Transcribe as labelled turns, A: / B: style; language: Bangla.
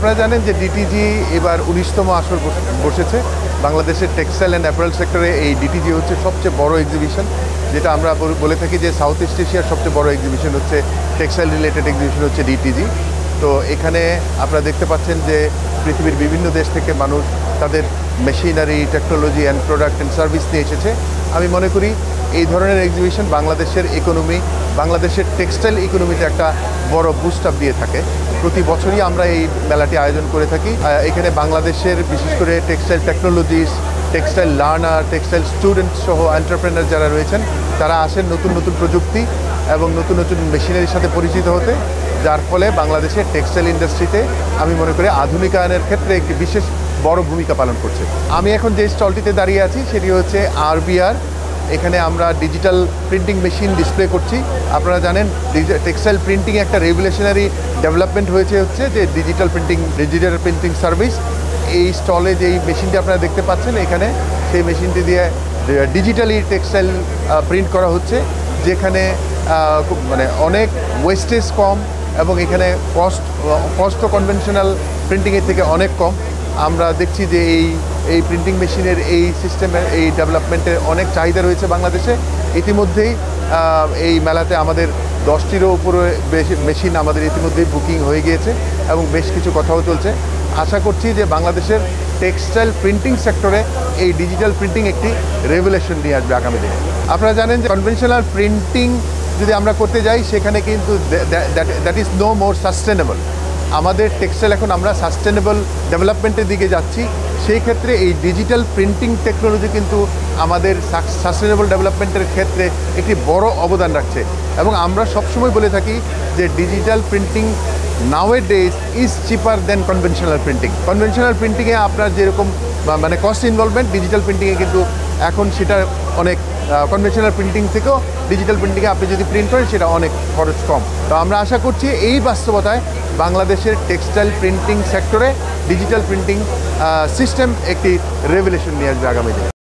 A: আপনারা জানেন যে ডিটিজি এবার 19তম আসর বসেছে বাংলাদেশের টেক্সটাইল অ্যান্ড অ্যাপারেল সেক্টরে। এই ডিটিজি হচ্ছে সবচেয়ে বড় এক্সিবিশন, যেটা আমরা বলে থাকি যে সাউথ ইস্ট এশিয়ার সবচেয়ে বড় এক্সিবিশন হচ্ছে টেক্সটাইল রিলেটেড এক্সিবিশন হচ্ছে ডিটিজি। তো এখানে আপনারা দেখতে পাচ্ছেন যে পৃথিবীর বিভিন্ন দেশ থেকে মানুষ তাদের machinery, technology and product and service নিয়ে এসেছে। আমি মনে করি এই ধরনের এক্সিবিশন বাংলাদেশের ইকোনমি, বাংলাদেশের টেক্সটাইল ইকোনমিতে একটা বড় বুস্ট আপ দিয়ে থাকে। প্রতি বছরই আমরা এই মেলাটি আয়োজন করে থাকি। এখানে বাংলাদেশের বিশেষ করে textile technologist, textile learner, textile student সহ এন্টারপ্রেনার যারা রয়েছেন তারা আসেন নতুন নতুন প্রযুক্তি এবং নতুন নতুন মেশিনারির সাথে পরিচিত হতে, যার ফলে বাংলাদেশের টেক্সটাইল ইন্ডাস্ট্রিতে আমি মনে করি আধুনিকায়নের ক্ষেত্রে একটি বিশেষ বড় ভূমিকা পালন করছে। আমি এখন যে স্টলটিতে দাঁড়িয়ে আছি সেটি হচ্ছে RBR। এখানে আমরা ডিজিটাল প্রিন্টিং মেশিন ডিসপ্লে করছি। আপনারা জানেন টেক্সটাইল প্রিন্টিং একটা রেভলিউশনারি ডেভেলপমেন্ট হয়েছে হচ্ছে যে ডিজিটাল প্রিন্টিং সার্ভিস। এই স্টলে যেই মেশিনটি আপনারা দেখতে পাচ্ছেন এখানে, সেই মেশিনটি দিয়ে ডিজিটালি টেক্সটাইল প্রিন্ট করা হচ্ছে, যেখানে মানে অনেক ওয়েস্টেজ কম এবং এখানে কস্ট কনভেনশনাল প্রিন্টিংয়ের থেকে অনেক কম। আমরা দেখছি যে এই প্রিন্টিং মেশিনের এই সিস্টেমের এই ডেভেলপমেন্টের অনেক চাহিদা রয়েছে বাংলাদেশে। ইতিমধ্যেই এই মেলাতে আমাদের 10টিরও উপরে মেশিন আমাদের ইতিমধ্যেই বুকিং হয়ে গিয়েছে এবং বেশ কিছু কথাও চলছে। আশা করছি যে বাংলাদেশের টেক্সটাইল প্রিন্টিং সেক্টরে এই ডিজিটাল প্রিন্টিং একটি রেভলিউশন নিয়ে আসবে আগামী দিনে। আপনারা জানেন যে কনভেনশনাল প্রিন্টিং যদি আমরা করতে যাই সেখানে কিন্তু that is no more sustainable. আমাদের টেক্সটাইল এখন আমরা সাস্টেনেবল ডেভেলপমেন্টের দিকে যাচ্ছি। সেই ক্ষেত্রে এই ডিজিটাল প্রিন্টিং টেকনোলজি কিন্তু আমাদের সাস্টেনেবল ডেভেলপমেন্টের ক্ষেত্রে একটি বড় অবদান রাখছে এবং আমরা সবসময় বলে থাকি যে digital printing nowadays is cheaper than conventional printing. Conventional প্রিন্টিংয়ে আপনার যেরকম মানে কস্ট ইনভলভমেন্ট, ডিজিটাল প্রিন্টিংয়ে কিন্তু এখন সেটা অনেক কনভেনশনাল প্রিন্টিং থেকেও ডিজিটাল প্রিন্টিংয়ে আপনি যদি প্রিন্ট করেন সেটা অনেক খরচ কম। তো আমরা আশা করছি এই বাস্তবতায় বাংলাদেশের টেক্সটাইল প্রিন্টিং সেক্টরে ডিজিটাল প্রিন্টিং সিস্টেম একটি রেভলিউশন নিয়ে আসবে আগামী দিনে।